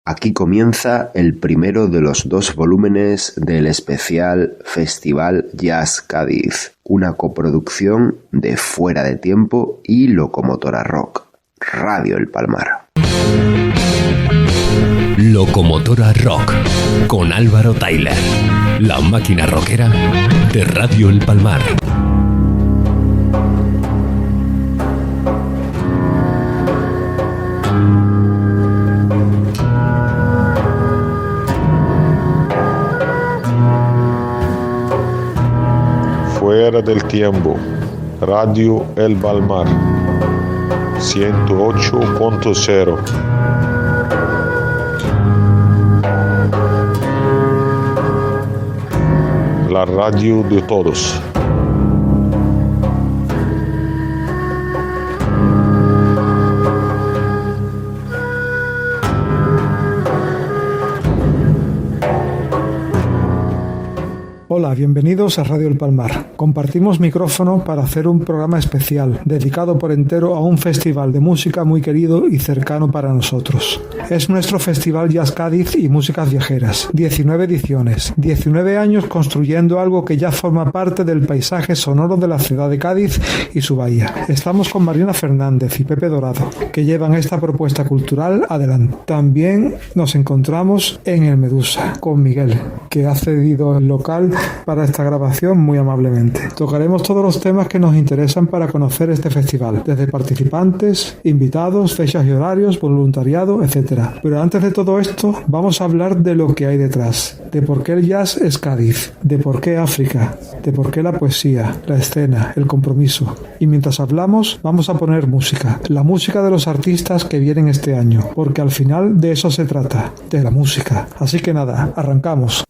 Aquí comienza el primero de los 2 volúmenes del especial Festival Jazz Cádiz, una coproducción de Fuera de Tiempo y Locomotora Rock, Radio El Palmar. Locomotora Rock, con Álvaro Tyler, la máquina rockera de Radio El Palmar. Fuera del Tiempo, Radio El Palmar, 108.0. La radio de todos. Hola, bienvenidos a Radio El Palmar. Compartimos micrófono para hacer un programa especial, dedicado por entero a un festival de música muy querido y cercano para nosotros. Es nuestro Festival Jazz Cádiz y Músicas Viajeras. 19 ediciones, 19 años construyendo algo que ya forma parte del paisaje sonoro de la ciudad de Cádiz y su bahía. Estamos con Mariana Fernández y Pepe Dorado, que llevan esta propuesta cultural adelante. También nos encontramos en el Medusa, con Miguel, que ha cedido el local para esta grabación muy amablemente. Tocaremos todos los temas que nos interesan para conocer este festival, desde participantes, invitados, fechas y horarios, voluntariado, etc. Pero antes de todo esto, vamos a hablar de lo que hay detrás, de por qué el jazz es Cádiz, de por qué África, de por qué la poesía, la escena, el compromiso. Y mientras hablamos, vamos a poner música, la música de los artistas que vienen este año, porque al final de eso se trata, de la música. Así que nada, arrancamos.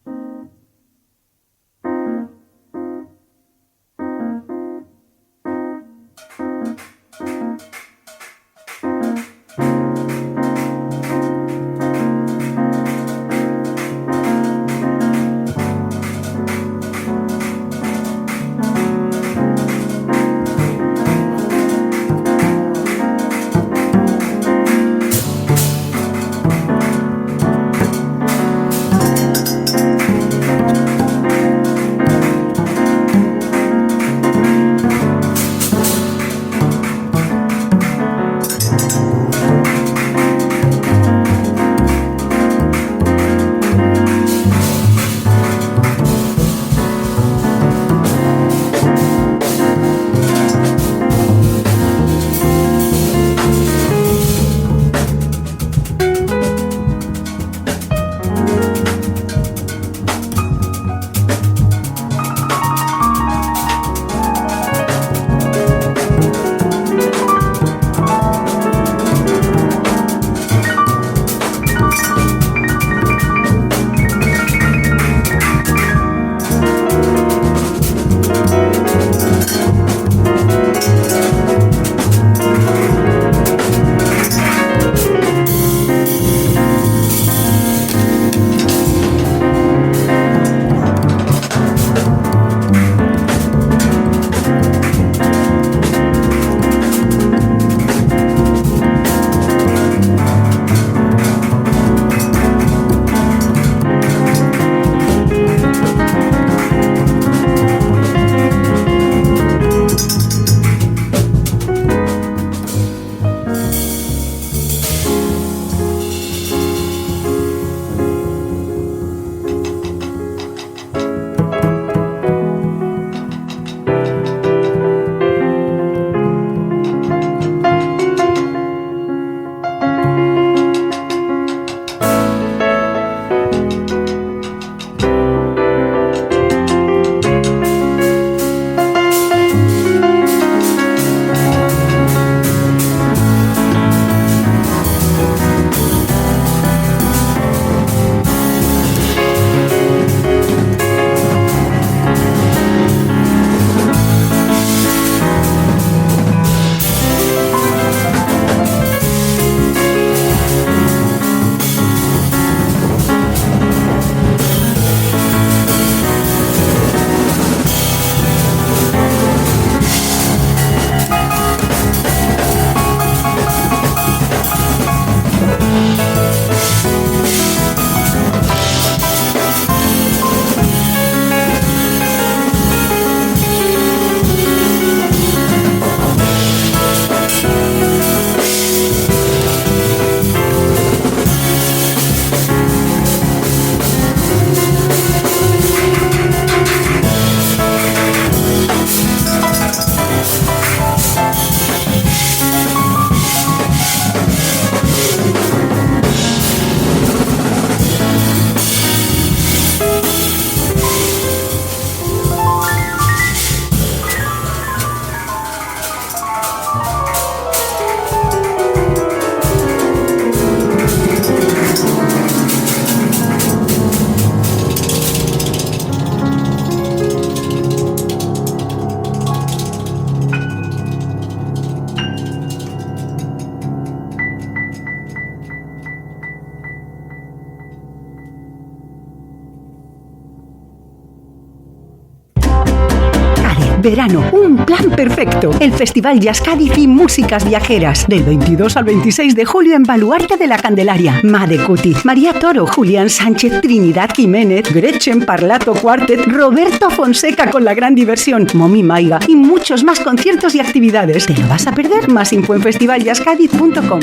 Verano, un plan perfecto. El Festival Jazz Cádiz y Músicas Viajeras. Del 22 al 26 de julio en Baluarte de la Candelaria. Made Cuti, María Toro, Julián Sánchez, Trinidad Jiménez, Gretchen Parlato Quartet, Roberto Fonseca con la gran diversión, Momi Maiga y muchos más conciertos y actividades. ¿Te lo vas a perder? Más info en festivaljazzcadiz.com.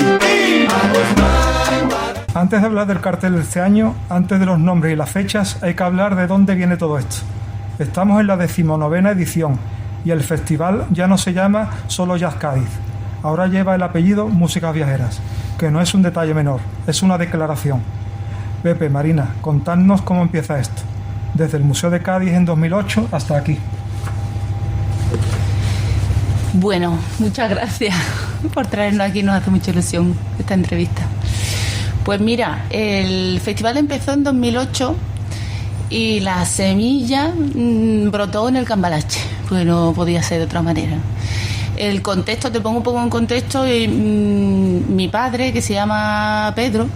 Antes de hablar del cartel de este año, antes de los nombres y las fechas, hay que hablar de dónde viene todo esto. Estamos en la 19ª edición y el festival ya no se llama solo Jazz Cádiz. Ahora lleva el apellido Músicas Viajeras, que no es un detalle menor, es una declaración. Pepe, Marina, contadnos cómo empieza esto, desde el Museo de Cádiz en 2008 hasta aquí. Bueno, muchas gracias por traernos aquí, nos hace mucha ilusión esta entrevista. Pues mira, el festival empezó en 2008 y la semilla brotó en el Cambalache, porque no podía ser de otra manera. El contexto, te pongo un poco en contexto, mi padre, que se llama Pedro,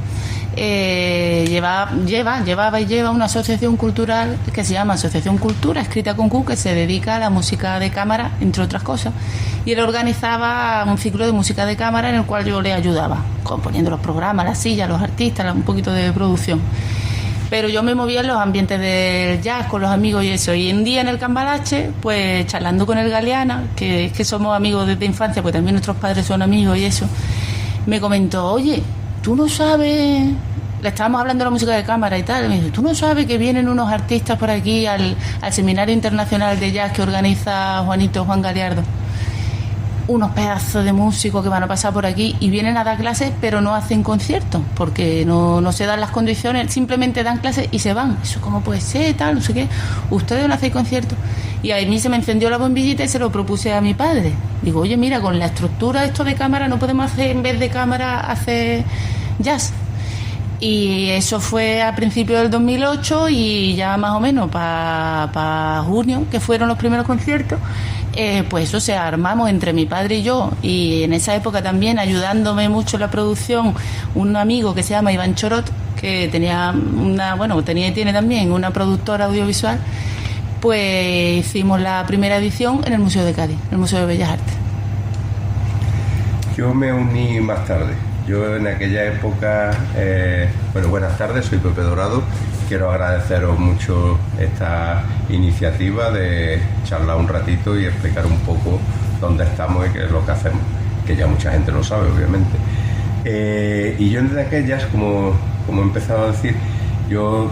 lleva una asociación cultural que se llama Asociación Cultura, escrita con Q, que se dedica a la música de cámara, entre otras cosas. Y él organizaba un ciclo de música de cámara en el cual yo le ayudaba, componiendo los programas, las sillas, los artistas, un poquito de producción. Pero yo me movía en los ambientes del jazz con los amigos y eso. Y un día en el Cambalache, pues charlando con el Galeana, que es que somos amigos desde infancia, pues también nuestros padres son amigos y eso, me comentó, oye, tú no sabes, le estábamos hablando de la música de cámara y tal, y me dice, tú no sabes que vienen unos artistas por aquí al Seminario Internacional de Jazz que organiza Juan Galiardo. Unos pedazos de músicos que van a pasar por aquí y vienen a dar clases, pero no hacen conciertos, porque no se dan las condiciones, simplemente dan clases y se van. Eso cómo puede ser, tal, no sé qué. Ustedes no hacen conciertos. Y a mí se me encendió la bombillita y se lo propuse a mi padre. Digo, oye, mira, con la estructura esto de cámara, no podemos hacer, en vez de cámara, hacer jazz. Y eso fue a principios del 2008 y ya más o menos para junio, que fueron los primeros conciertos, pues eso, se armamos entre mi padre y yo, y en esa época también ayudándome mucho en la producción un amigo que se llama Iván Chorot, que tenía y tiene también una productora audiovisual. Pues hicimos la primera edición en el Museo de Cádiz, el Museo de Bellas Artes. Yo me uní más tarde. Yo en aquella época, buenas tardes, soy Pepe Dorado. Quiero agradeceros mucho esta iniciativa de charlar un ratito y explicar un poco dónde estamos y qué es lo que hacemos, que ya mucha gente lo sabe, obviamente. Y yo entre aquellas, como he empezado a decir, yo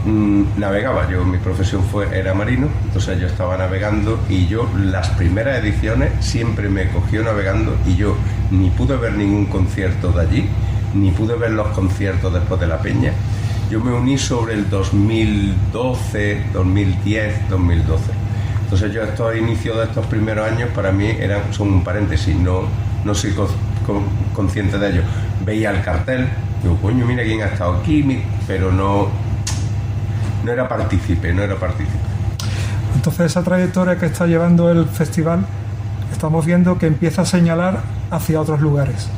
navegaba, mi profesión era marino, entonces yo estaba navegando y yo las primeras ediciones siempre me cogió navegando y yo ni pude ver ningún concierto de allí, ni pude ver los conciertos después de la peña. Yo me uní sobre el 2012, 2010, 2012. Entonces yo estos inicios de estos primeros años para mí son un paréntesis, no soy consciente de ello. Veía el cartel, digo, coño, mira quién ha estado aquí, pero no era partícipe. Entonces esa trayectoria que está llevando el festival, estamos viendo que empieza a señalar hacia otros lugares,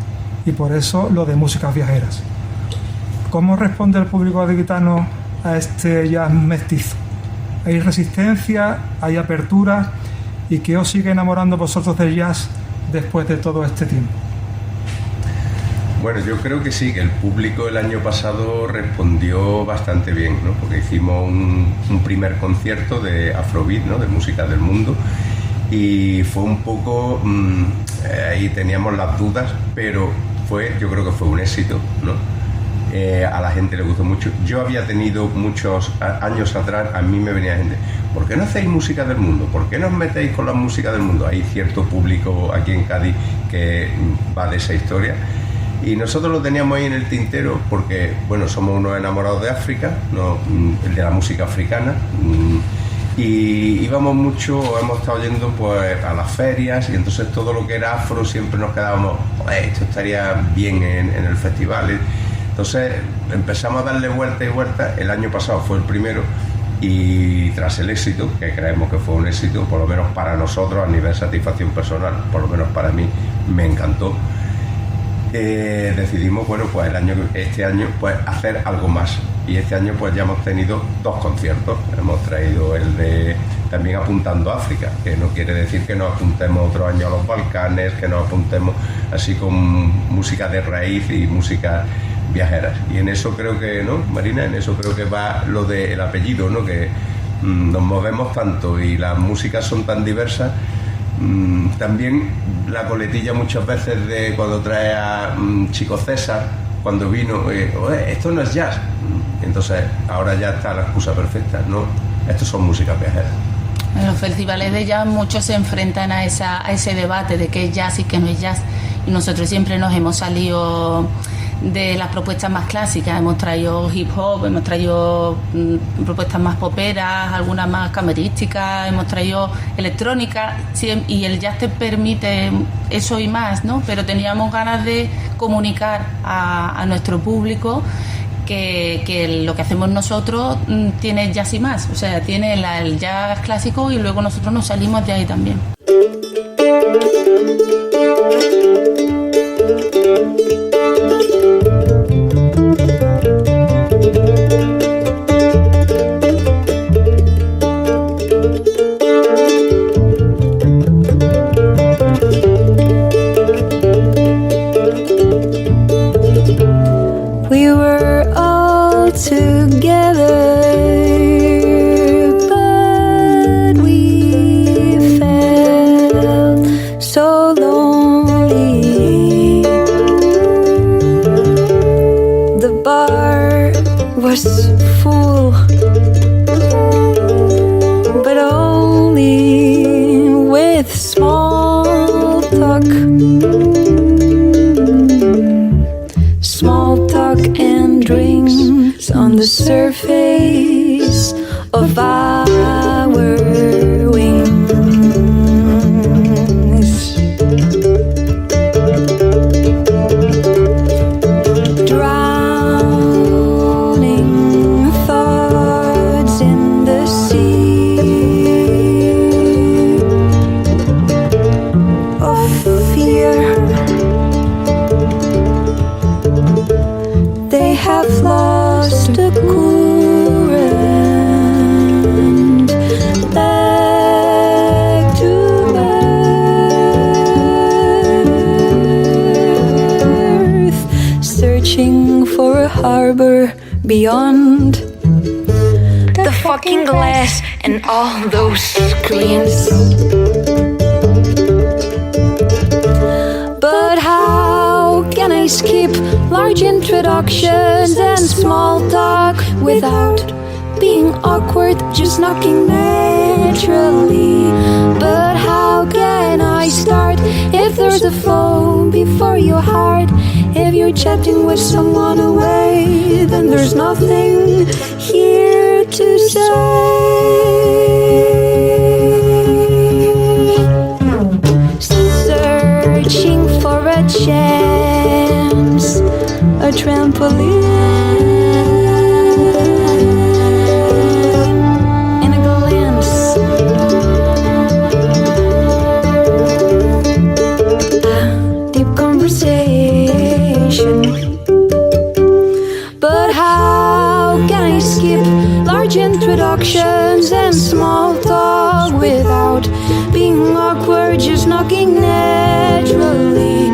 y por eso lo de Músicas Viajeras. ¿Cómo responde el público gaditano a este jazz mestizo? ¿Hay resistencia? ¿Hay apertura? ¿Y qué os sigue enamorando vosotros del jazz después de todo este tiempo? Bueno, yo creo que sí, que el público el año pasado respondió bastante bien, ¿no? Porque hicimos un primer concierto de Afrobeat, ¿no? De música del mundo, y fue un poco, ahí teníamos las dudas, pero yo creo que fue un éxito, ¿no? A la gente le gustó mucho. Yo había tenido muchos años atrás, a mí me venía gente, ¿por qué no hacéis música del mundo? ¿Por qué no os metéis con la música del mundo? Hay cierto público aquí en Cádiz que va de esa historia. Y nosotros lo teníamos ahí en el tintero porque, somos unos enamorados de África, ¿no? De la música africana, y íbamos mucho, hemos estado yendo pues a las ferias, y entonces todo lo que era afro siempre nos quedábamos, esto estaría bien en el festival. Entonces empezamos a darle vuelta y vuelta. El año pasado fue el primero, y tras el éxito, que creemos que fue un éxito, por lo menos para nosotros a nivel satisfacción personal, por lo menos para mí me encantó. decidimos, bueno, pues este año pues hacer algo más. Y este año pues ya hemos tenido 2 conciertos. Hemos traído el de también apuntando a África, que no quiere decir que nos apuntemos otro año a los Balcanes, que nos apuntemos así con música de raíz y música viajeras. Y en eso creo que, ¿no, Marina? En eso creo que va lo del apellido, ¿no? Que nos movemos tanto y las músicas son tan diversas. También la coletilla muchas veces de cuando trae a Chico César, cuando vino, esto no es jazz. Entonces ahora ya está la excusa perfecta, no, estos son músicas viajeras. En los festivales de jazz muchos se enfrentan a ese debate de qué es jazz y qué no es jazz, y nosotros siempre nos hemos salido de las propuestas más clásicas. Hemos traído hip hop, hemos traído propuestas más poperas, algunas más camerísticas, hemos traído electrónica, y el jazz te permite eso y más, ¿no? Pero teníamos ganas de comunicar a nuestro público que lo que hacemos nosotros tiene jazz y más, o sea, tiene el jazz clásico y luego nosotros nos salimos de ahí también. Beyond the fucking glass and all those screens. But how can I skip large introductions and small talk without being awkward, just knocking naturally? But how can I start if there's a phone before your heart? If you're chatting with someone away, then there's nothing here to say. Searching for a chance, a trampoline. But how can I skip large introductions and small talk without being awkward, just knocking naturally?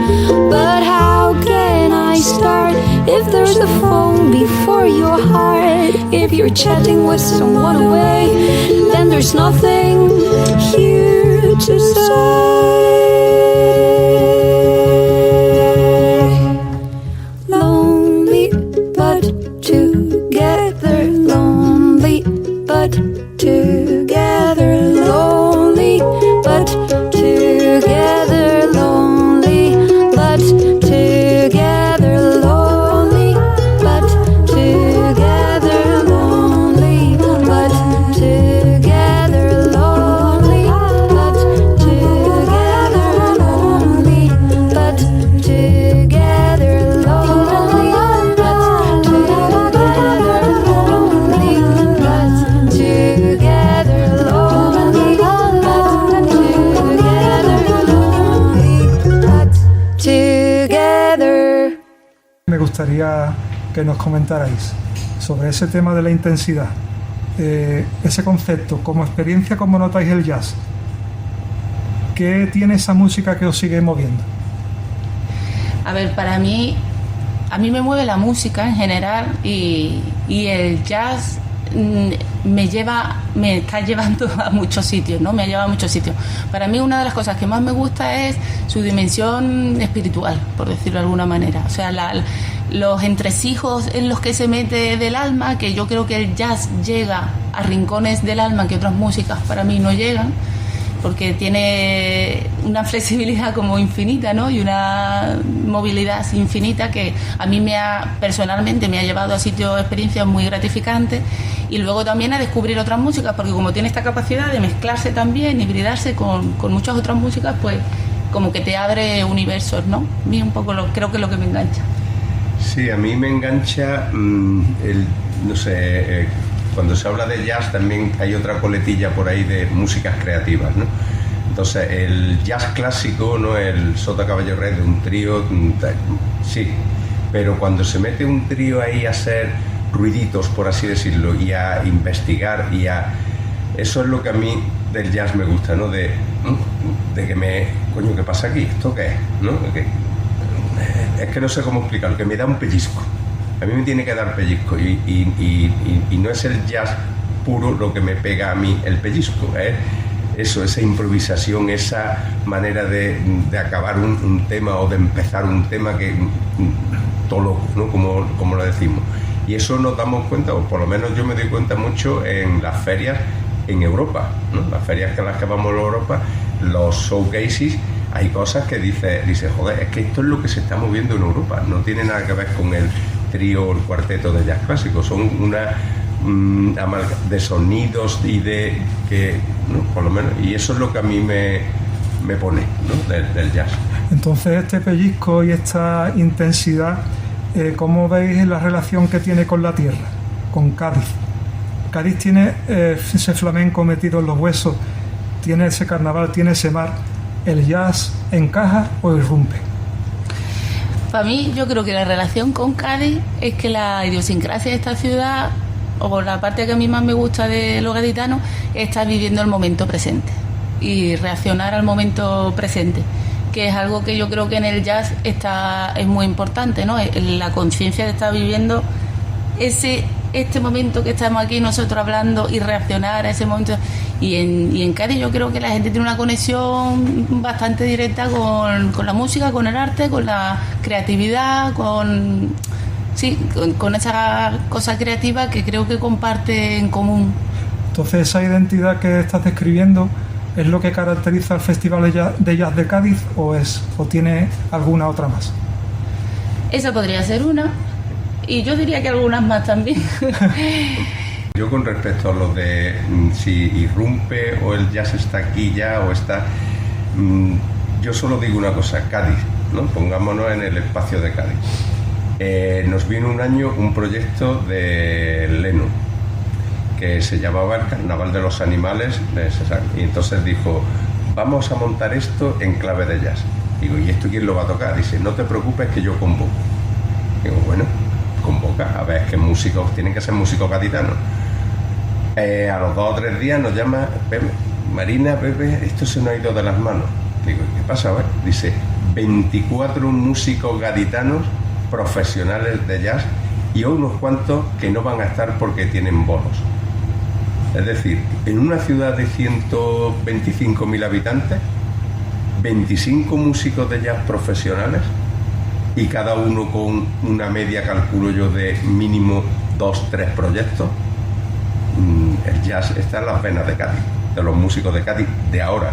But how can I start if there's a phone before your heart? If you're chatting with someone away, then there's nothing here to say. Together lonely, but together lonely, but together lonely, but together lonely, but together lonely, but together lonely, but together lonely, but together lonely, but together. gustaría que nos comentarais sobre ese tema de la intensidad, ese concepto, como experiencia, ¿cómo notáis el jazz? ¿Qué tiene esa música que os sigue moviendo? A ver, para mí, a mí me mueve la música en general y el jazz me está llevando a muchos sitios, ¿no? Me ha llevado a muchos sitios. Para mí una de las cosas que más me gusta es su dimensión espiritual, por decirlo de alguna manera. O sea, los entresijos en los que se mete del alma, que yo creo que el jazz llega a rincones del alma que otras músicas para mí no llegan, porque tiene una flexibilidad como infinita, ¿no? Y una movilidad infinita que a mí personalmente me ha llevado a sitios, experiencias muy gratificantes, y luego también a descubrir otras músicas, porque como tiene esta capacidad de mezclarse también, hibridarse con muchas otras músicas, pues como que te abre universos, ¿no? A mí un poco creo que es lo que me engancha. Sí, a mí me engancha cuando se habla de jazz también hay otra coletilla por ahí de músicas creativas, ¿no? Entonces el jazz clásico, ¿no? El Sota Caballo Rey de un trío, sí, pero cuando se mete un trío ahí a hacer ruiditos, por así decirlo, y a investigar eso es lo que a mí del jazz me gusta, ¿no? De que coño, ¿qué pasa aquí? ¿Esto qué es? ¿No? Es que no sé cómo explicarlo, que me da un pellizco. A mí me tiene que dar pellizco y no es el jazz puro lo que me pega a mí el pellizco, eso, esa improvisación, esa manera de acabar un tema o de empezar un tema que todo loco, ¿no? Como lo decimos. Y eso nos damos cuenta, o por lo menos yo me doy cuenta mucho en las ferias en Europa, ¿no? Las ferias que las que vamos a Europa, los showcases, hay cosas que dice, joder, es que esto es lo que se está moviendo en Europa, no tiene nada que ver con el trío o el cuarteto de jazz clásico, son una de sonidos y de que, ¿no? Por lo menos, y eso es lo que a mí me pone, ¿no? del jazz. Entonces este pellizco y esta intensidad, ¿cómo veis la relación que tiene con la tierra, con Cádiz? Cádiz tiene ese flamenco metido en los huesos, tiene ese carnaval, tiene ese mar. ¿El jazz encaja o irrumpe? Para mí, yo creo que la relación con Cádiz es que la idiosincrasia de esta ciudad, o la parte que a mí más me gusta de los gaditanos, es estar viviendo el momento presente y reaccionar al momento presente, que es algo que yo creo que en el jazz es muy importante, ¿no? La conciencia de estar viviendo este momento que estamos aquí nosotros hablando y reaccionar a ese momento. Y en Cádiz yo creo que la gente tiene una conexión bastante directa con la música, con el arte, con la creatividad, con esa cosa creativa que creo que comparte en común. Entonces esa identidad que estás describiendo ¿es lo que caracteriza al Festival de Jazz de Cádiz o tiene alguna otra más? Esa podría ser una, y yo diría que algunas más también. Yo con respecto a lo de si irrumpe o el jazz está aquí ya o está... yo solo digo una cosa, Cádiz, ¿no? Pongámonos en el espacio de Cádiz. Nos vino un año un proyecto de Leno que se llamaba el Carnaval de los Animales de César, y entonces dijo, vamos a montar esto en clave de jazz. Digo, ¿y esto quién lo va a tocar? Dice, no te preocupes que yo convoco. Digo, bueno, convoca, a ver, es que músicos, tienen que ser músicos gaditanos. A los 2 o 3 días nos llama Pepe, Marina, Pepe, esto se nos ha ido de las manos. Digo, ¿qué pasa? A ver, dice, 24 músicos gaditanos profesionales de jazz y unos cuantos que no van a estar porque tienen bonos. Es decir, en una ciudad de 125.000 habitantes, 25 músicos de jazz profesionales y cada uno con una media, calculo yo, de mínimo 2-3 proyectos. El jazz está en las venas de Cádiz, de los músicos de Cádiz de ahora.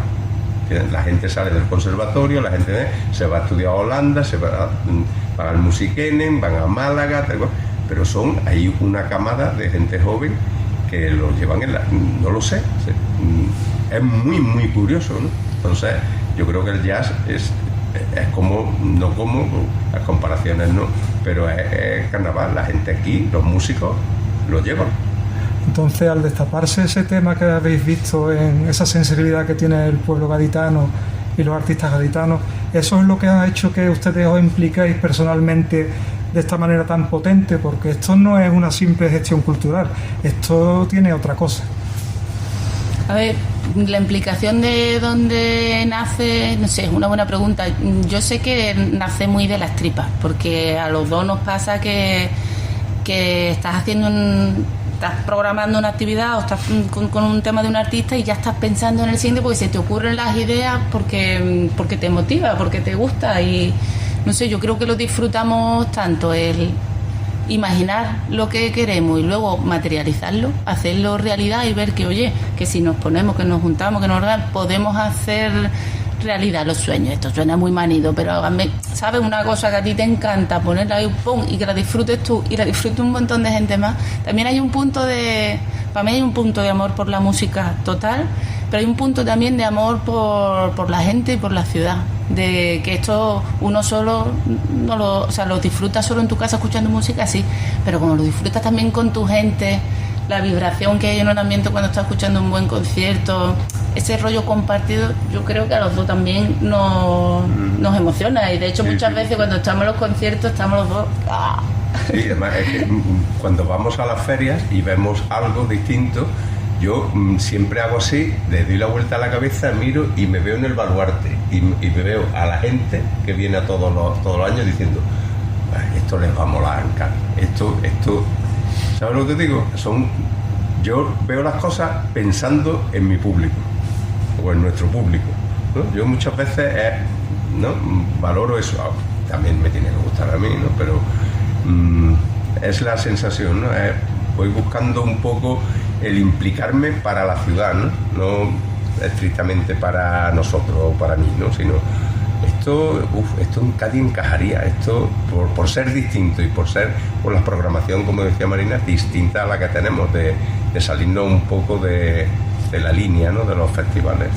La gente sale del conservatorio, la gente se va a estudiar a Holanda, se va al Musikenen, van a Málaga, pero hay una camada de gente joven que lo llevan no lo sé, es muy muy curioso, ¿no? Entonces yo creo que el jazz es como, no como las comparaciones no, pero es carnaval, la gente aquí, los músicos lo llevan. Entonces, al destaparse ese tema que habéis visto en esa sensibilidad que tiene el pueblo gaditano y los artistas gaditanos, ¿eso es lo que ha hecho que ustedes os impliquéis personalmente de esta manera tan potente, porque esto no es una simple gestión cultural, esto tiene otra cosa. A ver, la implicación de dónde nace, no sé, es una buena pregunta. Yo sé que nace muy de las tripas, porque a los dos nos pasa que estás programando una actividad o estás con un tema de un artista y ya estás pensando en el siguiente porque se te ocurren las ideas, porque te motiva, porque te gusta, y no sé, yo creo que lo disfrutamos tanto, el imaginar lo que queremos y luego materializarlo, hacerlo realidad y ver que, oye, que si nos ponemos, que nos juntamos, que nos podemos hacer realidad los sueños. Esto suena muy manido, pero ¿sabes? Una cosa que a ti te encanta, ponerla ahí, ¡pum!, y que la disfrutes tú y la disfrute un montón de gente más. También hay un punto para mí hay un punto de amor por la música total, pero hay un punto también de amor por la gente y por la ciudad, de que esto uno solo no lo disfruta solo en tu casa escuchando música, sí, pero como lo disfrutas también con tu gente, la vibración que hay en un ambiente cuando estás escuchando un buen concierto, ese rollo compartido, yo creo que a los dos también nos emociona, y de hecho muchas veces cuando estamos en los conciertos estamos los dos ¡ah! Sí, además es que cuando vamos a las ferias y vemos algo distinto, yo siempre hago así, le doy la vuelta a la cabeza, miro y me veo en el baluarte y me veo a la gente que viene a todos los años diciendo, esto les va a molar, esto, ¿sabes lo que te digo? Yo veo las cosas pensando en mi público o en nuestro público, ¿no? Yo muchas veces ¿no? valoro eso, también me tiene que gustar a mí, ¿no? Pero es la sensación, ¿no? Voy buscando un poco el implicarme para la ciudad, no estrictamente para nosotros o para mí, ¿no? Sino esto en Cádiz encajaría, esto por ser distinto y por la programación, como decía Marina, distinta a la que tenemos, de salirnos un poco de la línea, ¿no? de los festivales.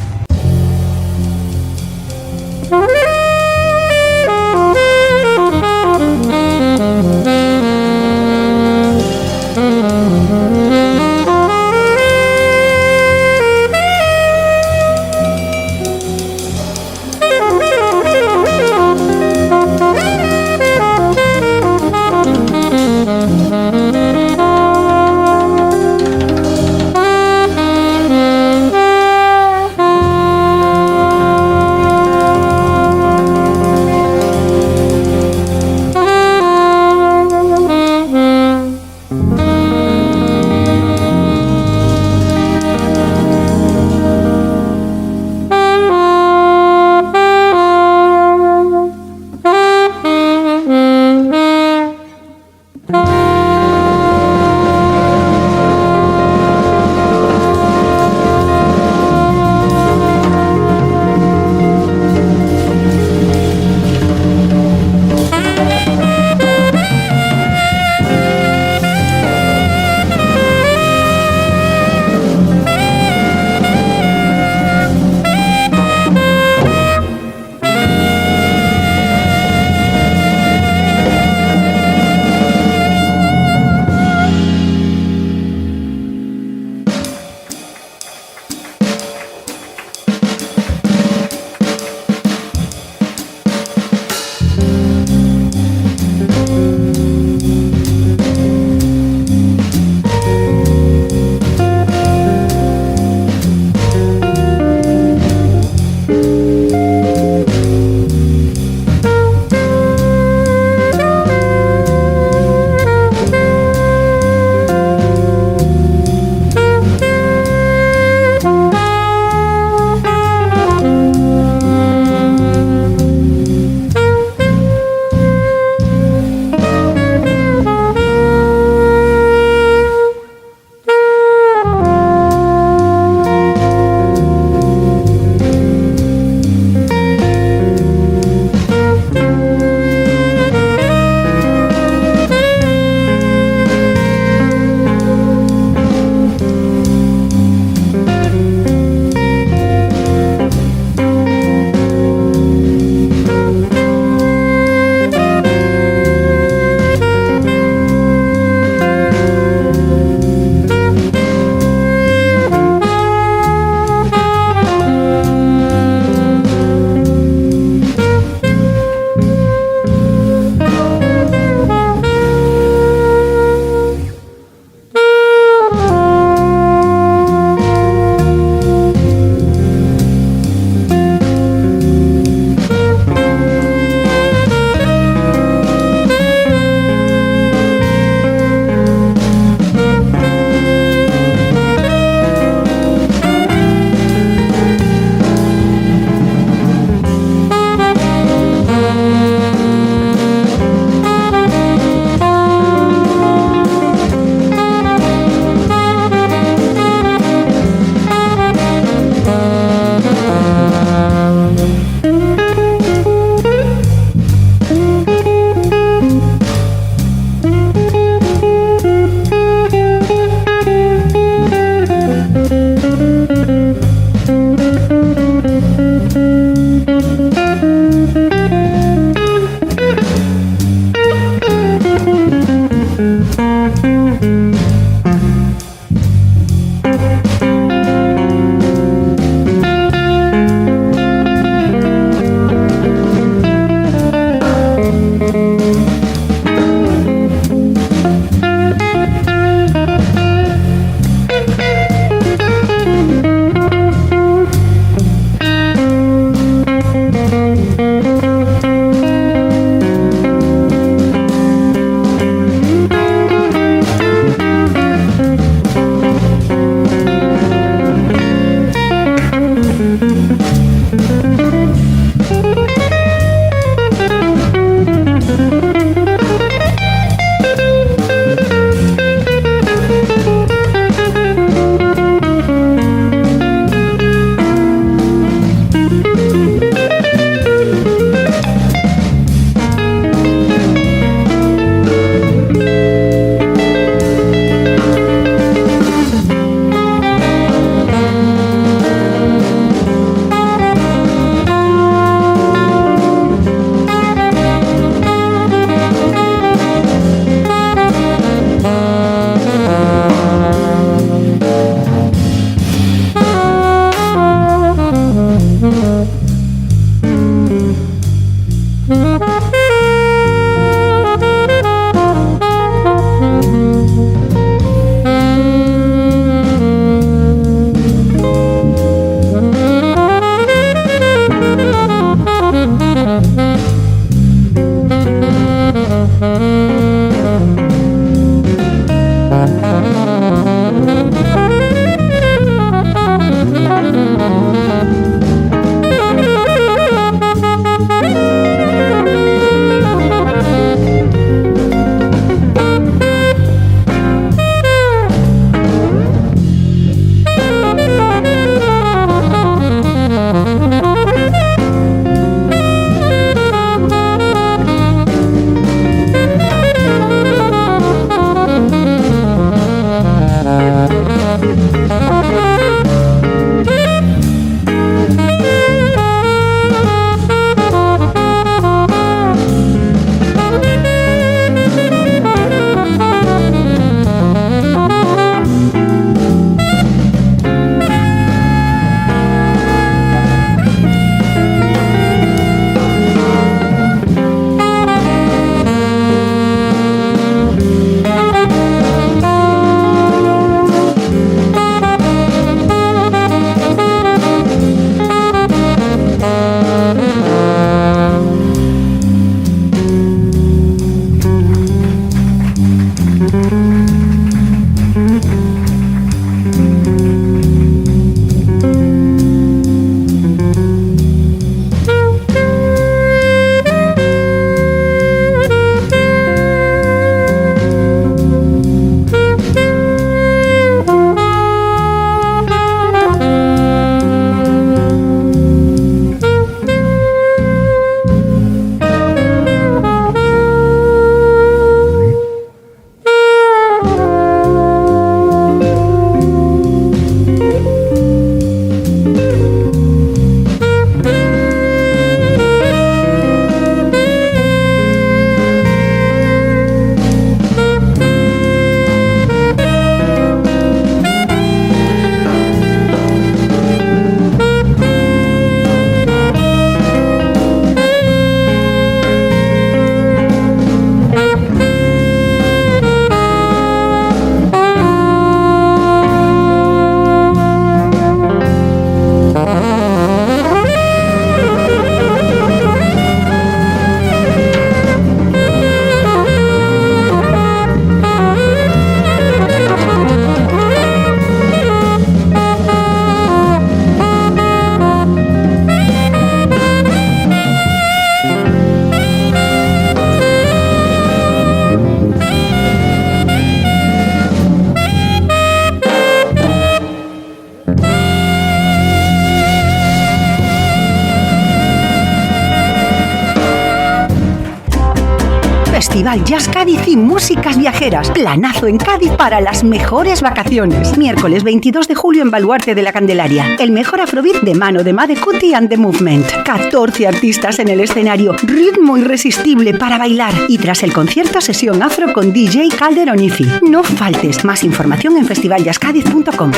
Festival Jazz Cádiz y Músicas Viajeras. Planazo en Cádiz para las mejores vacaciones. Miércoles 22 de julio en Baluarte de la Candelaria. El mejor afrobeat de mano de Made Cutie and the Movement. 14 artistas en el escenario. Ritmo irresistible para bailar. Y tras el concierto, sesión afro con DJ Calderón Ifi. No faltes. Más información en festivaljazzcadiz.com.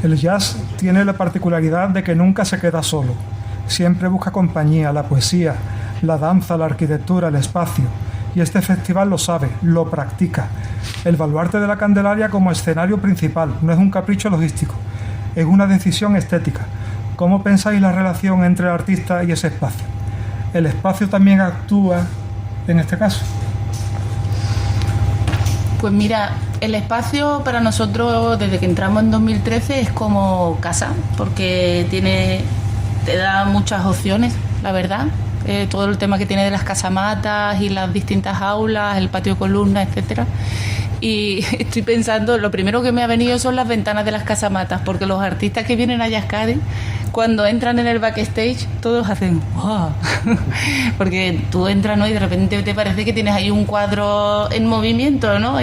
El jazz tiene la particularidad de que nunca se queda solo. Siempre busca compañía, la poesía, la danza, la arquitectura, el espacio. Y este festival lo sabe, lo practica. El Baluarte de la Candelaria como escenario principal no es un capricho logístico, es una decisión estética. ¿Cómo pensáis la relación entre el artista y ese espacio? ¿El espacio también actúa en este caso? Pues mira, el espacio para nosotros desde que entramos en 2013 es como casa, porque te da muchas opciones, la verdad. Todo el tema que tiene de las casamatas y las distintas aulas, el patio de columnas, etcétera. Y estoy pensando, lo primero que me ha venido son las ventanas de las casamatas, porque los artistas que vienen a Jazz Cádiz, cuando entran en el backstage, todos hacen ¡wow! Porque tú entras, ¿no? Y de repente te parece que tienes ahí un cuadro en movimiento, ¿no?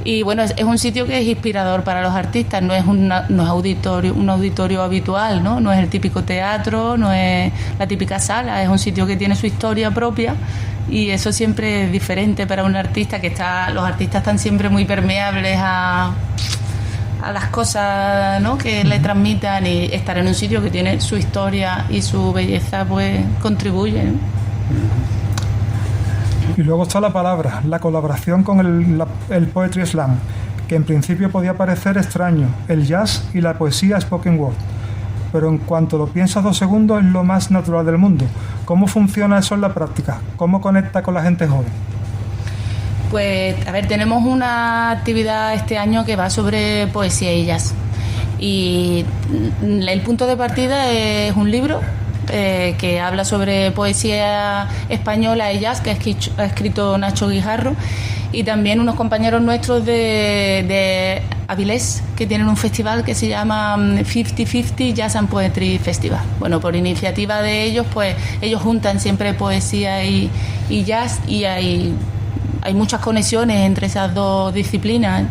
Y bueno, es un sitio que es inspirador para los artistas, no es un auditorio habitual, ¿no? No es el típico teatro, no es la típica sala, es un sitio que tiene su historia propia y eso siempre es diferente para un artista, los artistas están siempre muy permeables a las cosas, ¿no? Que le transmitan, y estar en un sitio que tiene su historia y su belleza pues contribuye, ¿no? Y luego está la palabra, la colaboración con el Poetry Slam, que en principio podía parecer extraño, el jazz y la poesía spoken word. Pero en cuanto lo piensas 2 segundos es lo más natural del mundo. ¿Cómo funciona eso en la práctica? ¿Cómo conecta con la gente joven? Pues, a ver, tenemos una actividad este año que va sobre poesía y jazz. Y el punto de partida es un libro que habla sobre poesía española y jazz, que ha escrito Nacho Guijarro, y también unos compañeros nuestros de Avilés, que tienen un festival que se llama 50-50 Jazz and Poetry Festival. Bueno, por iniciativa de ellos, pues ellos juntan siempre poesía y jazz, y hay muchas conexiones entre esas dos disciplinas.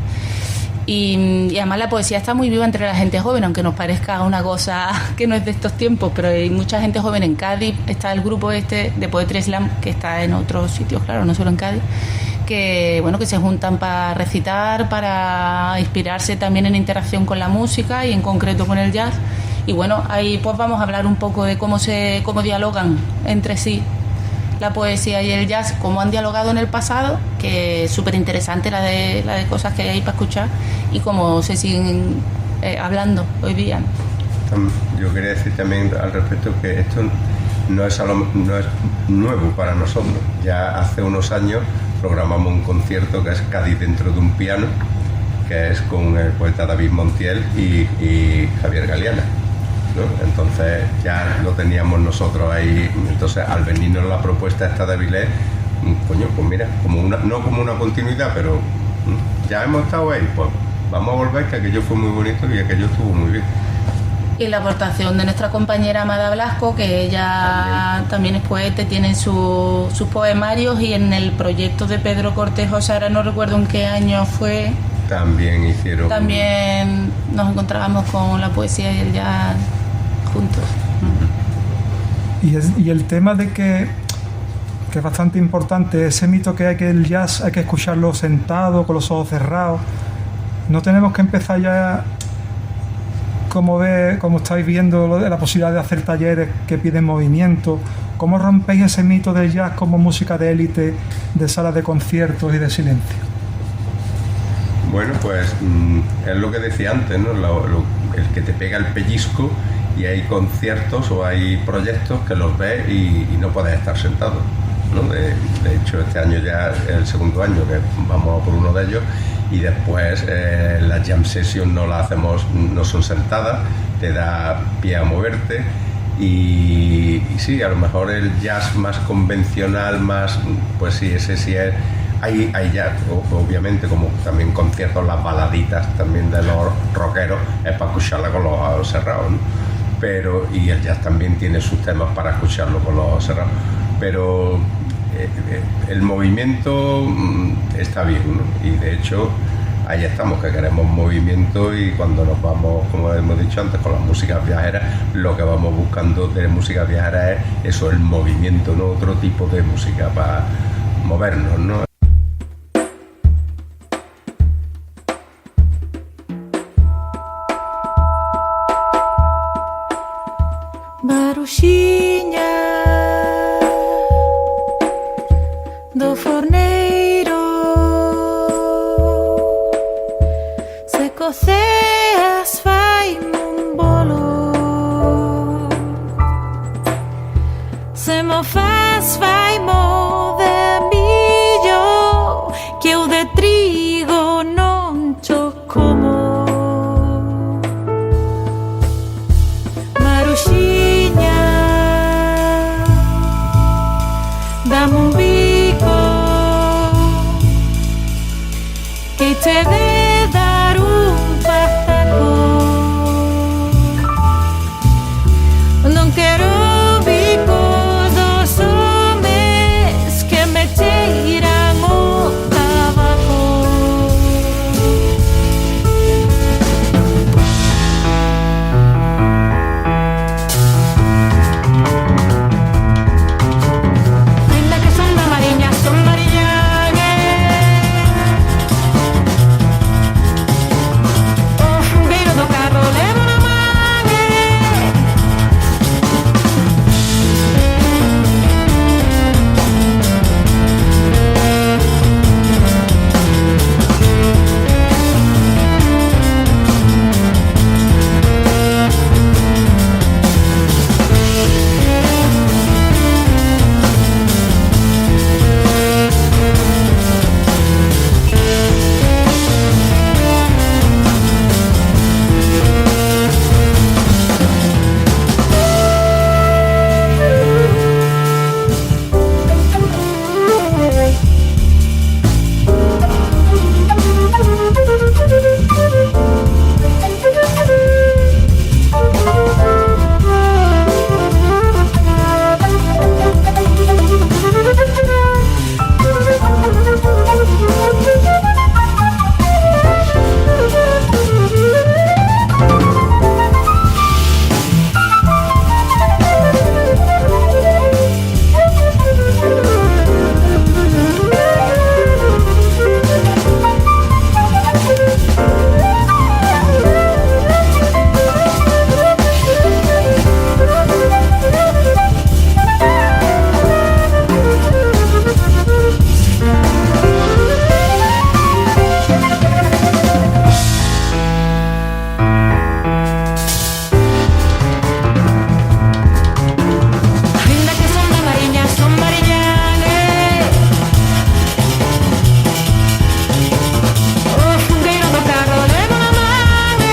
Y además la poesía está muy viva entre la gente joven, aunque nos parezca una cosa que no es de estos tiempos, pero hay mucha gente joven en Cádiz. Está el grupo de Poetry Slam, que está en otros sitios, claro, no solo en Cádiz, que se juntan para recitar, para inspirarse también en interacción con la música y en concreto con el jazz. Y bueno, ahí pues vamos a hablar un poco de cómo dialogan entre sí la poesía y el jazz, cómo han dialogado en el pasado, que es súper interesante la de cosas que hay ahí para escuchar, y cómo se siguen hablando hoy día. Yo quería decir también al respecto que esto no es nuevo para nosotros. Ya hace unos años programamos un concierto que es Cádiz dentro de un piano, que es con el poeta David Montiel y Javier Galeana, ¿no? Entonces ya lo teníamos nosotros ahí. Entonces al venirnos la propuesta esta de Avilés, pues mira, no como una continuidad, pero ya hemos estado ahí, pues vamos a volver, que aquello fue muy bonito y aquello estuvo muy bien. Y la aportación de nuestra compañera Amada Blasco, que ella también es poeta, tiene sus poemarios, y en el proyecto de Pedro Cortejo, ahora no recuerdo en qué año fue, también nos encontrábamos con la poesía y el jazz juntos. Y el tema de que es bastante importante, ese mito que hay, que el jazz hay que escucharlo sentado, con los ojos cerrados. No tenemos que empezar ya, como estáis viendo, la posibilidad de hacer talleres que piden movimiento. ¿Cómo rompéis ese mito del jazz como música de élite, de salas de conciertos y de silencio? Bueno, pues es lo que decía antes, ¿no? El que te pega el pellizco, y hay conciertos o hay proyectos que los ves y no puedes estar sentado, ¿no? De hecho, este año ya es el segundo año que vamos a por uno de ellos, y después las jam sessions no son sentadas, te da pie a moverte. Y sí, a lo mejor el jazz más convencional, pues sí, ese sí es. Hay jazz, obviamente, como también conciertos, las baladitas también de los rockeros, es para escucharla con los ojos cerrados, ¿no? Y el jazz también tiene sus temas para escucharlo con los ojos cerrados. Pero el movimiento está bien, ¿no? Y de hecho ahí estamos, que queremos movimiento, y cuando nos vamos, como hemos dicho antes, con las músicas viajeras, lo que vamos buscando de música viajera es eso, el movimiento, ¿no? Otro tipo de música para movernos, ¿no? Maruxinha do forneiro, se coceas fai-me un bolo, se mo faz fai-mo de millo, que eu de trigo non cho como. Maruxinha, dame un bico que te de dar un pataco. Non quero bicos dos homes que me cheiran o tabaco. Ainda que son da mariña, son mariñanes. O fungueiro do carro levo na mangue. Ainda que son da mariña, son mariñanes. O fungueiro do carro levo na mangue.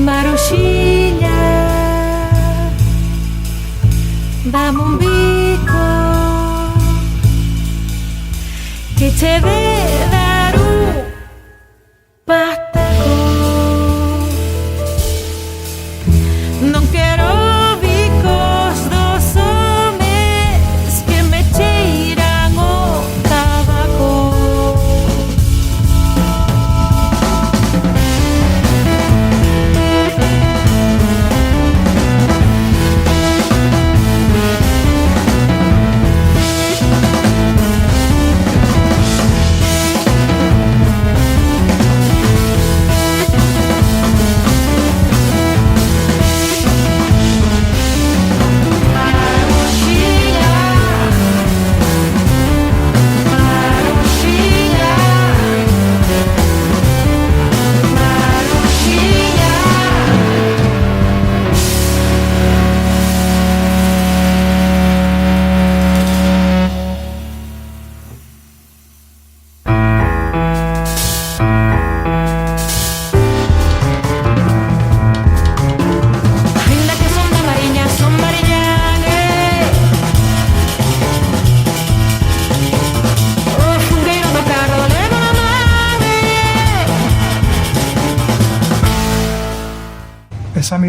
Maruxinha, dame un bico que te de dar un pataco. Non quero bicos dos homes que me cheiran o tabaco.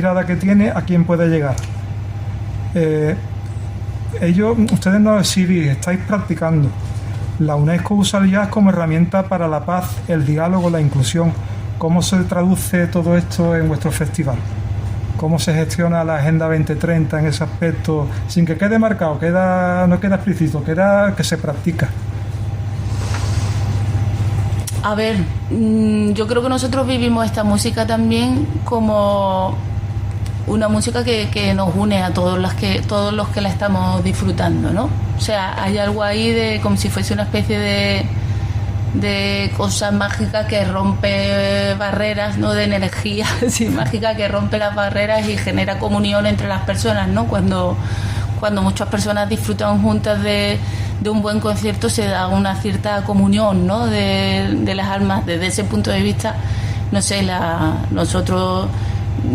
mirada que tiene, ¿a quién puede llegar? Ustedes no exhibís, estáis practicando. La UNESCO usa el jazz como herramienta para la paz, el diálogo, la inclusión. ¿Cómo se traduce todo esto en vuestro festival? ¿Cómo se gestiona la Agenda 2030 en ese aspecto sin que quede marcado, no queda explícito, que se practica? A ver, yo creo que nosotros vivimos esta música también como una música que nos une a todos los que la estamos disfrutando, ¿no? O sea, hay algo ahí de como si fuese una especie de cosa mágica que rompe barreras, ¿no? De energía así mágica que rompe las barreras y genera comunión entre las personas, ¿no? Cuando muchas personas disfrutan juntas de un buen concierto se da una cierta comunión, ¿no? de las almas. Desde ese punto de vista, no sé, nosotros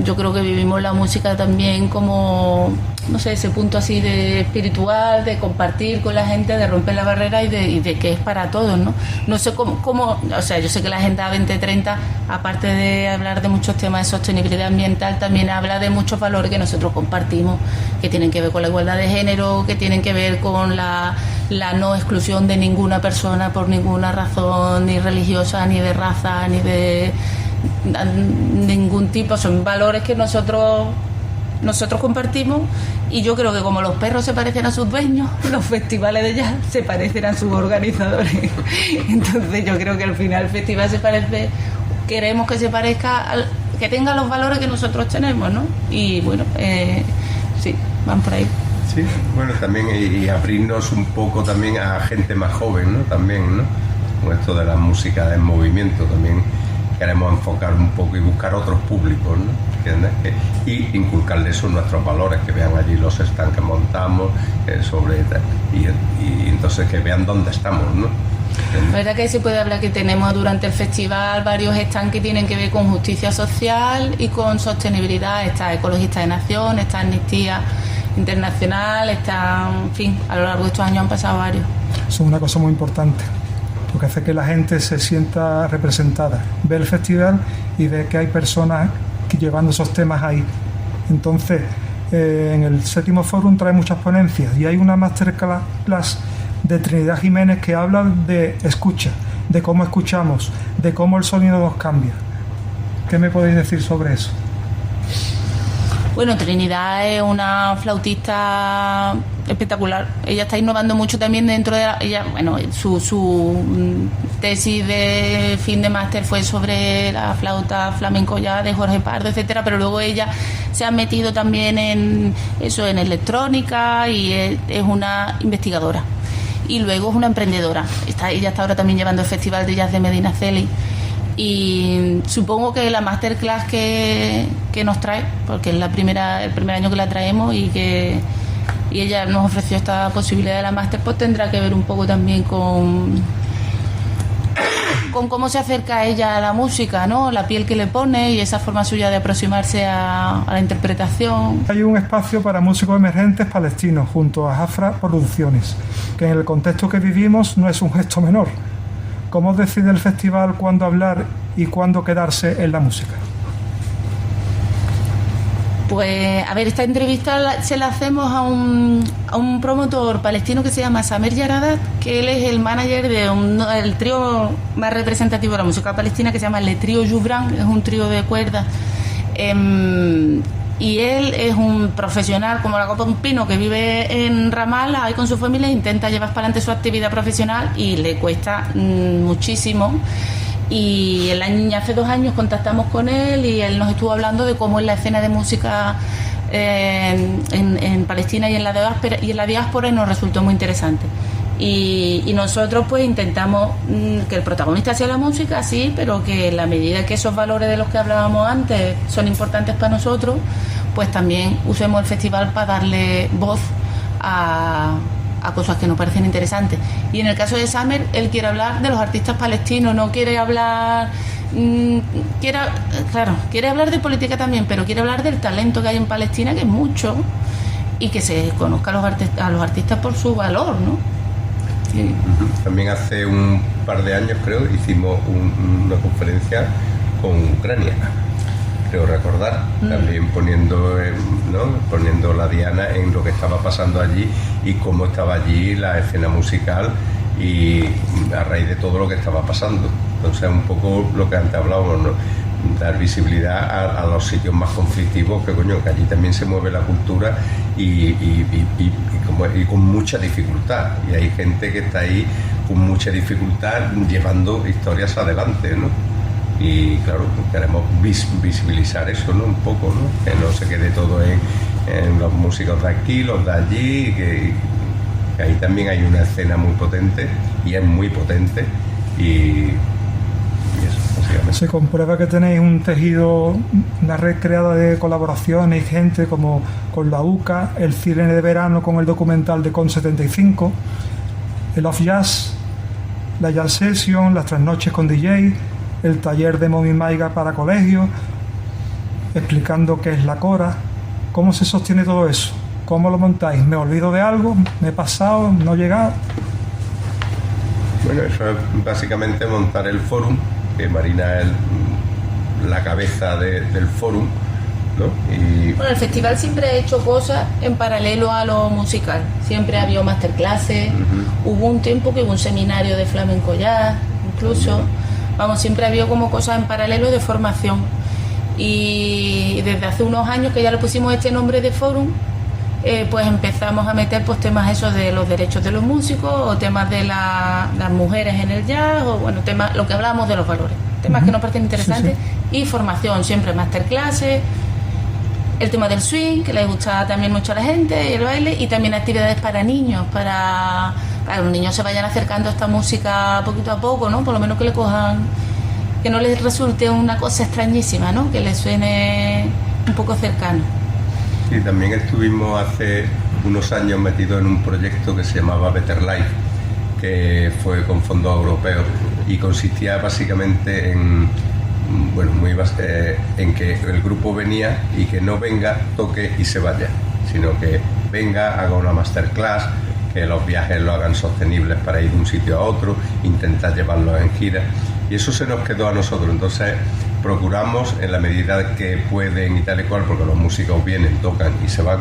yo creo que vivimos la música también como, no sé, ese punto así de espiritual, de compartir con la gente, de romper la barrera y de que es para todos, ¿no? No sé cómo, o sea, yo sé que la Agenda 2030, aparte de hablar de muchos temas de sostenibilidad ambiental, también habla de muchos valores que nosotros compartimos, que tienen que ver con la igualdad de género, que tienen que ver con la no exclusión de ninguna persona por ninguna razón, ni religiosa, ni de raza, ni de ningún tipo. Son valores que nosotros compartimos, y yo creo que como los perros se parecen a sus dueños, los festivales de jazz se parecen a sus organizadores. Entonces yo creo que al final el festival queremos que se parezca, que tenga los valores que nosotros tenemos, ¿no? Y bueno, sí, van por ahí. Sí, bueno, también y abrirnos un poco también a gente más joven, ¿no? También, ¿no? Con esto de la música en movimiento también queremos enfocar un poco y buscar otros públicos, ¿no? ¿Entiendes? Y inculcarles nuestros valores, que vean allí los stands que montamos, y entonces que vean dónde estamos, ¿no? La verdad que se puede hablar que tenemos durante el festival varios stands que tienen que ver con justicia social y con sostenibilidad. Está Ecologistas de Nación, está Amnistía Internacional, está, en fin, a lo largo de estos años han pasado varios. Eso es una cosa muy importante, porque hace que la gente se sienta representada, ve el festival y ve que hay personas que llevando esos temas ahí. Entonces, en el 7º Fórum trae muchas ponencias y hay una masterclass de Trinidad Jiménez que habla de escucha, de cómo escuchamos, de cómo el sonido nos cambia. ¿Qué me podéis decir sobre eso? Bueno, Trinidad es una flautista espectacular. Ella está innovando mucho también dentro de su tesis de fin de máster fue sobre la flauta flamenco ya de Jorge Pardo, etcétera, pero luego ella se ha metido también en electrónica y es una investigadora. Y luego es una emprendedora. Ella está ahora también llevando el Festival de Jazz de Medinaceli. Y supongo que la masterclass que nos trae, porque es el primer año que la traemos y ella nos ofreció esta posibilidad de la master, pues tendrá que ver un poco también con cómo se acerca ella a la música, ¿no? La piel que le pone y esa forma suya de aproximarse a la interpretación. Hay un espacio para músicos emergentes palestinos junto a Jafra Producciones, que en el contexto que vivimos no es un gesto menor. ¿Cómo decide el festival cuándo hablar y cuándo quedarse en la música? Pues, a ver, esta entrevista se la hacemos a un promotor palestino que se llama Samer Yaradat, que él es el manager del trío más representativo de la música palestina, que se llama el Trío Jubran, es un trío de cuerdas. Y él es un profesional como la copa de un pino que vive en Ramallah ahí con su familia, intenta llevar para adelante su actividad profesional y le cuesta muchísimo. Y hace 2 años contactamos con él y él nos estuvo hablando de cómo es la escena de música en Palestina y en la diáspora, y nos resultó muy interesante. Y nosotros pues intentamos que el protagonista sea la música, sí, pero que en la medida que esos valores de los que hablábamos antes son importantes para nosotros, pues también usemos el festival para darle voz a cosas que nos parecen interesantes. Y en el caso de Samer, él quiere hablar de los artistas palestinos, no quiere hablar... quiere hablar de política también, pero quiere hablar del talento que hay en Palestina, que es mucho, y que se conozca a los artistas por su valor, ¿no? Sí. También hace un par de años, creo, hicimos una conferencia con Ucrania. creo recordar, también poniendo la diana en lo que estaba pasando allí y cómo estaba allí la escena musical y a raíz de todo lo que estaba pasando. Entonces, un poco lo que antes hablábamos, ¿no? Dar visibilidad a los sitios más conflictivos, que allí también se mueve la cultura y con mucha dificultad, y hay gente que está ahí con mucha dificultad llevando historias adelante, ¿no? Y claro, queremos visibilizar eso, ¿no? Un poco, ¿no? Que no se quede todo en los músicos de aquí, los de allí, que ahí también hay una escena muy potente, y es muy potente, y eso, básicamente. Se comprueba que tenéis un tejido, una red creada de colaboraciones y gente como con la UCA, el cine de verano con el documental de Con 75, el Off Jazz, la Jazz Session, las trasnoches con DJ, el taller de Momi Maiga para colegios, explicando qué es la cora. ¿Cómo se sostiene todo eso? ¿Cómo lo montáis? ¿Me olvido de algo? ¿Me he pasado? ¿No he llegado? Bueno, eso es básicamente montar el fórum, que Marina es la cabeza del fórum, ¿no? Bueno, el festival siempre ha hecho cosas en paralelo a lo musical. Siempre ha habido masterclasses, hubo un tiempo que hubo un seminario de flamenco jazz, incluso. Vamos, siempre ha habido como cosas en paralelo de formación. Y desde hace unos años que ya le pusimos este nombre de fórum, pues empezamos a meter pues temas esos de los derechos de los músicos, o temas de las mujeres en el jazz, o bueno, temas, lo que hablábamos de los valores, temas que nos parecen interesantes, y formación, siempre masterclasses, el tema del swing, que les gusta también mucho a la gente, y el baile, y también actividades para niños, para que los niños se vayan acercando a esta música poquito a poco, ¿no? Por lo menos que le cojan, que no les resulte una cosa extrañísima, ¿no? Que les suene un poco cercano. Sí, también estuvimos hace unos años metidos en un proyecto que se llamaba Better Life, que fue con fondos europeos, y consistía básicamente en que el grupo venía y que no venga, toque y se vaya, sino que venga, haga una masterclass, que los viajes lo hagan sostenibles para ir de un sitio a otro, intentar llevarlos en gira, y eso se nos quedó a nosotros. Entonces procuramos, en la medida que pueden y tal y cual, porque los músicos vienen, tocan y se van,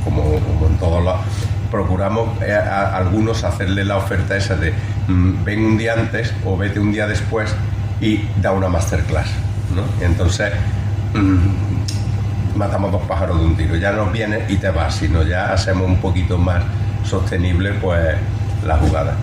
como en todos lados, procuramos a algunos hacerle la oferta esa de ven un día antes o vete un día después y da una masterclass, ¿no? Y entonces matamos dos pájaros de un tiro, ya no vienes y te vas, sino ya hacemos un poquito más sostenible pues la jugada.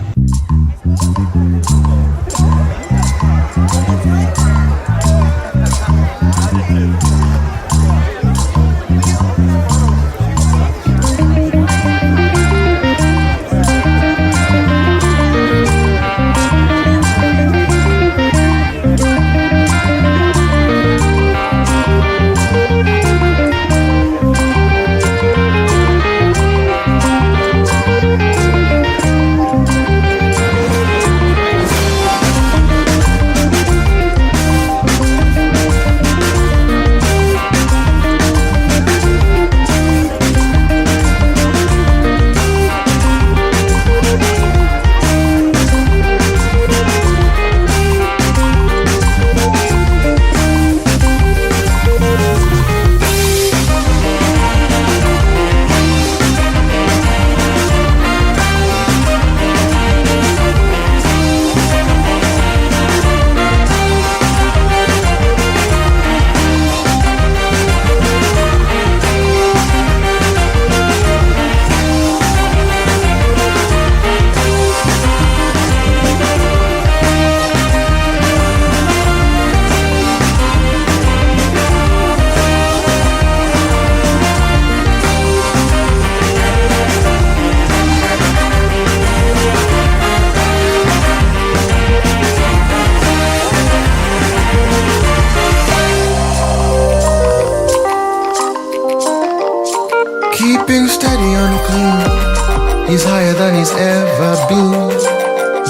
Keeping steady and clean, he's higher than he's ever been.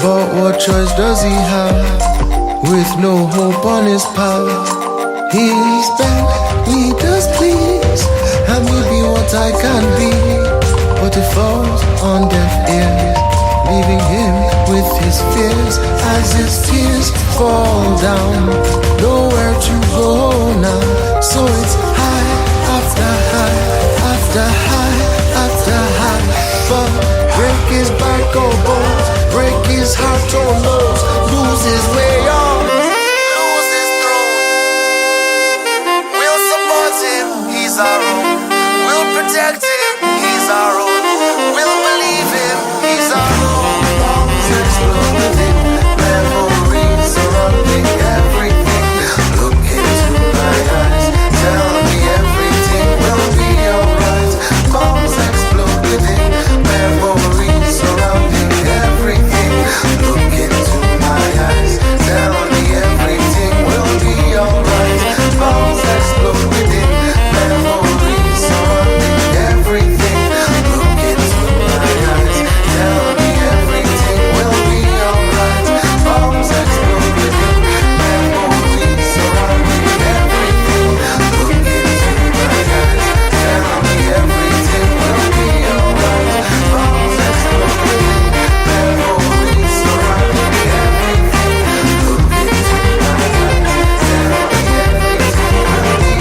But what choice does he have, with no hope on his path? He's bent, he does please, and maybe what I can be, but it falls on deaf ears, leaving him with his fears as his tears fall down. Nowhere to go now, so it's high after high after high after high. But break his back or bones, break his heart or nose, lose his way on, lose his throne. We'll support him, he's our own. We'll protect him, he's our own. We'll believe him, he's our own. Bombs explode within, memories surrounding everything. Look into my eyes, tell me everything will be alright. Bombs explode within, memories surrounding everything. Look into my eyes, tell me everything will be alright. Bombs explode within, memories surrounding everything. Look into my eyes, tell me everything will be alright. Bombs explode within, memories surrounding everything. Look into my eyes, tell me everything will be alright. Bombs explode within, memories surrounding everything. Look into my eyes, tell me everything will be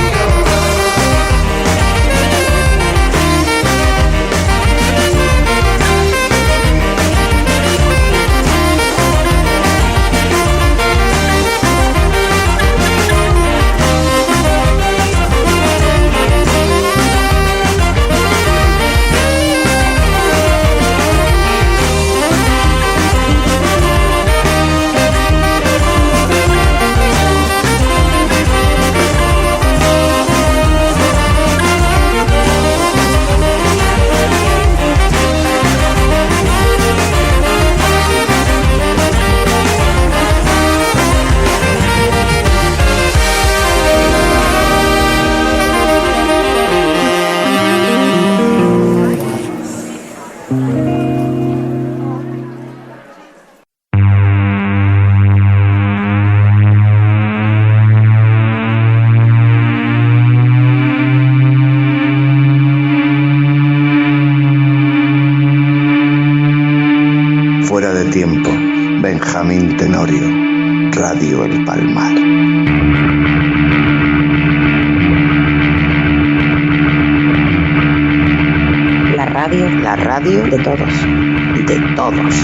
Fuera de tiempo, Benjamín Tenorio, Radio El Palmar. La radio de todos. De todos.